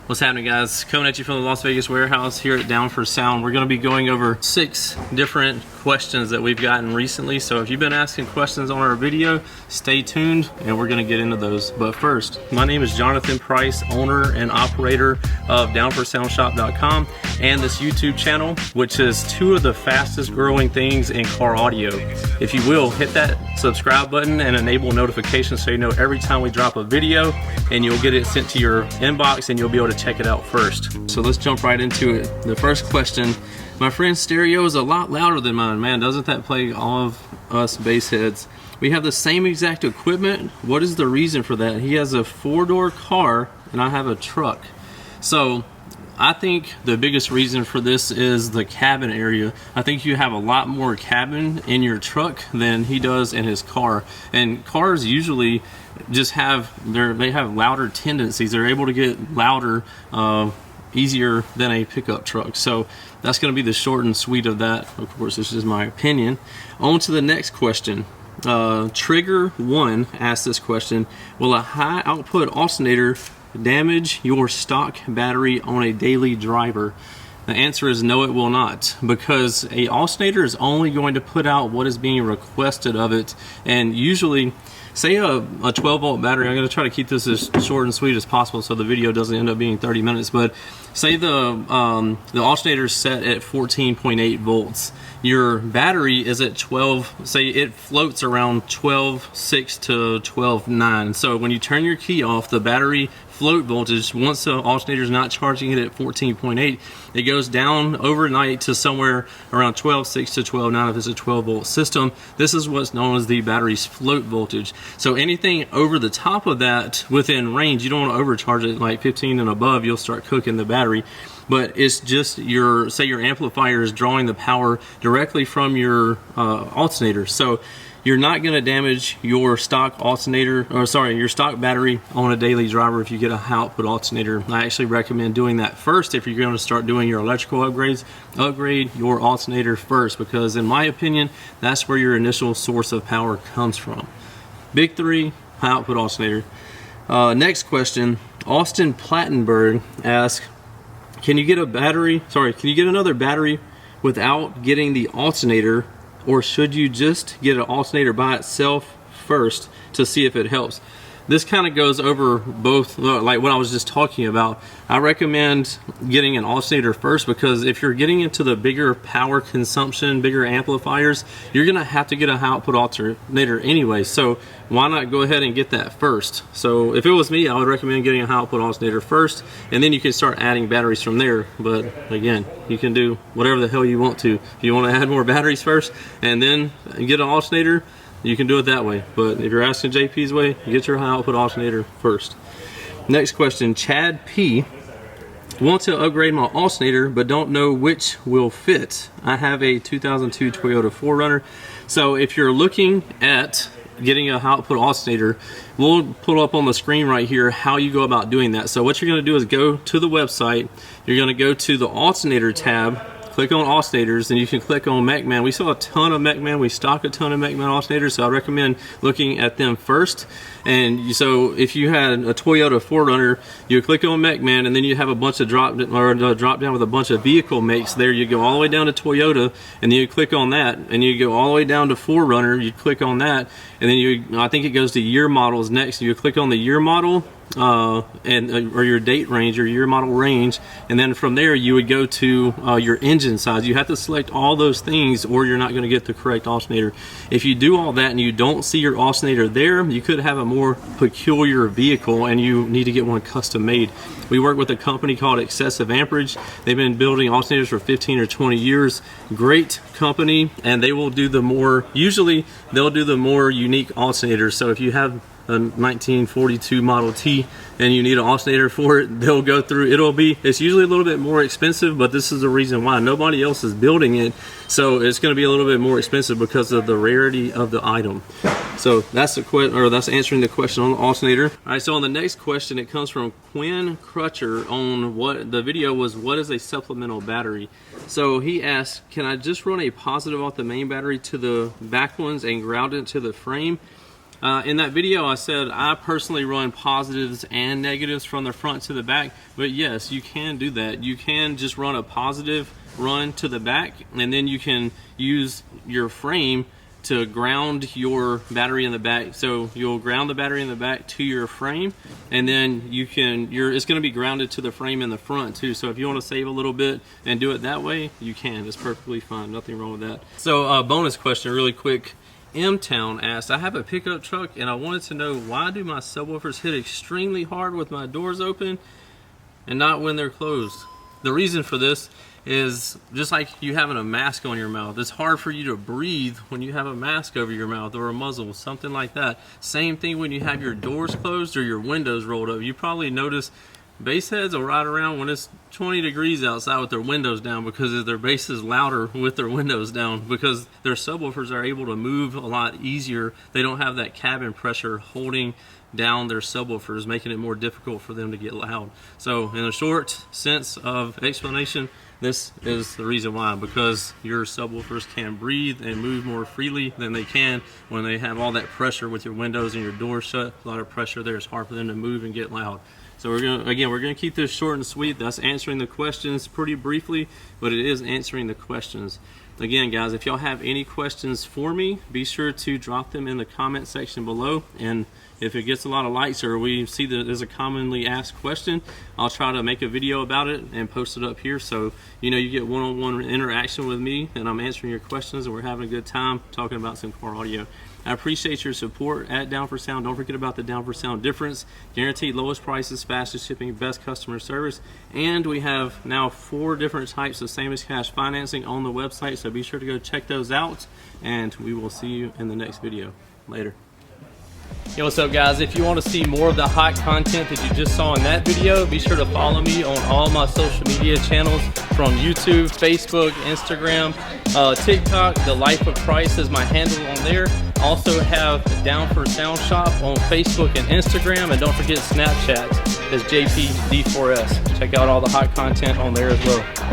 What's happening, guys? Coming at you from the Las Vegas warehouse here at Down for Sound. We're going to be going over 6 different questions that we've gotten recently. So if you've been asking questions on our video, stay tuned and we're going to get into those. But first, my name is Jonathan Price, owner and operator of downforsoundshop.com and this YouTube channel, which is 2 of the fastest growing things in car audio. If you will, hit that subscribe button and enable notifications so you know every time we drop a video, and you'll get it sent to your inbox and you'll be able to check it out first. So let's jump right into it. The first question: my friend's stereo is a lot louder than mine. Man, doesn't that plague all of us bass heads? We have the same exact equipment. What is the reason for that? He has a 4-door car and I have a truck. So I think the biggest reason for this is the cabin area. I think you have a lot more cabin in your truck than he does in his car. And cars usually just have they have louder tendencies. They're able to get louder easier than a pickup truck. So that's going to be the short and sweet of that. Of course, this is my opinion. On to the next question. Trigger1 asked this question: will a high output alternator damage your stock battery on a daily driver? The answer is no, it will not, because a alternator is only going to put out what is being requested of it. And usually, say a 12 volt battery, I'm going to try to keep this as short and sweet as possible so the video doesn't end up being 30 minutes, but say the alternator is set at 14.8 volts. Your battery is at 12, say it floats around 12.6 to 12.9. So when you turn your key off, the battery float voltage, once the alternator is not charging it at 14.8, it goes down overnight to somewhere around 12.6 to 12.9 if it's a 12 volt system. This is what's known as the battery's float voltage. So anything over the top of that within range, you don't want to overcharge it. Like 15 and above, you'll start cooking the battery. But it's just your, say your amplifier is drawing the power directly from your alternator. So you're not going to damage your stock alternator, or sorry, your stock battery on a daily driver if you get a high output alternator. I actually recommend doing that first if you're going to start doing your electrical upgrades. Upgrade your alternator first, because in my opinion, that's where your initial source of power comes from. Big 3, high output alternator. Next question: Austin Plattenberg asks, can you get another battery without getting the alternator, or should you just get an alternator by itself first to see if it helps? This kind of goes over both, like what I was just talking about. I recommend getting an alternator first, because if you're getting into the bigger power consumption, bigger amplifiers, you're gonna have to get a high output alternator anyway. So why not go ahead and get that first? So if it was me, I would recommend getting a high output alternator first, and then you can start adding batteries from there. But again, you can do whatever the hell you want to. If you want to add more batteries first and then get an alternator, you can do it that way. But if you're asking JP's way, get your high output alternator first. Next question: Chad P. want to upgrade my alternator but don't know which will fit. I have a 2002 Toyota 4Runner. So if you're looking at getting a high output alternator, we'll pull up on the screen right here how you go about doing that. So what you're going to do is go to the website. You're going to go to the alternator tab, click on alternators, and you can click on MechMan. We sell a ton of MechMan. We stock a ton of MechMan alternators, so I recommend looking at them first. And so if you had a Toyota 4Runner, you click on MechMan, and then you have a bunch of drop down with a bunch of vehicle makes there. You go all the way down to Toyota, and then you click on that, and you go all the way down to 4Runner. You click on that, and then I think it goes to year models next. You click on the year model, or your date range, or year model range, and then from there you would go to your engine size. You have to select all those things or you're not going to get the correct alternator. If you do all that and you don't see your alternator there, you could have a more peculiar vehicle and you need to get one custom made. We work with a company called Excessive Amperage. They've been building alternators for 15 or 20 years. Great company, and they will do usually they'll do the more unique alternators. So if you have a 1942 Model T and you need an alternator for it, they'll go through. It's usually a little bit more expensive, but this is the reason why. Nobody else is building it, so it's going to be a little bit more expensive because of the rarity of the item. So that's that's answering the question on the alternator. All right, so on the next question, it comes from Quinn Crutcher on what the video was, what is a supplemental battery? So he asked, can I just run a positive off the main battery to the back ones and ground it to the frame? In that video I said I personally run positives and negatives from the front to the back, but yes, you can do that. You can just run a positive run to the back, and then you can use your frame to ground your battery in the back. So you'll ground the battery in the back to your frame, and then you can, it's going to be grounded to the frame in the front too. So if you want to save a little bit and do it that way, you can. It's perfectly fine, nothing wrong with that. So bonus question really quick. M-Town asked, I have a pickup truck and I wanted to know, why do my subwoofers hit extremely hard with my doors open and not when they're closed? The reason for this is just like you having a mask on your mouth. It's hard for you to breathe when you have a mask over your mouth or a muzzle, something like that. Same thing when you have your doors closed or your windows rolled up. You probably notice Bassheads will ride around when it's 20 degrees outside with their windows down because their bass is louder with their windows down, because their subwoofers are able to move a lot easier. They don't have that cabin pressure holding down their subwoofers, making it more difficult for them to get loud. So in a short sense of explanation, this is the reason why, because your subwoofers can breathe and move more freely than they can when they have all that pressure with your windows and your doors shut. A lot of pressure there. It's hard for them to move and get loud. So we're gonna keep this short and sweet. That's answering the questions pretty briefly, but it is answering the questions. Again, guys, if y'all have any questions for me, be sure to drop them in the comment section below. And if it gets a lot of likes or we see that there's a commonly asked question, I'll try to make a video about it and post it up here, so you know you get one-on-one interaction with me and I'm answering your questions and we're having a good time talking about some car audio. I appreciate your support at Down for Sound. Don't forget about the Down for Sound difference. Guaranteed lowest prices, fastest shipping, best customer service. And we have now 4 different types of same as cash financing on the website, so be sure to go check those out. And we will see you in the next video. Later. Yo, what's up guys? If you want to see more of the hot content that you just saw in that video, be sure to follow me on all my social media channels, from YouTube, Facebook, Instagram, TikTok. The Life of Price is my handle on there. Also have Down for Sound Shop on Facebook and Instagram, and don't forget Snapchat is JPD4S. Check out all the hot content on there as well.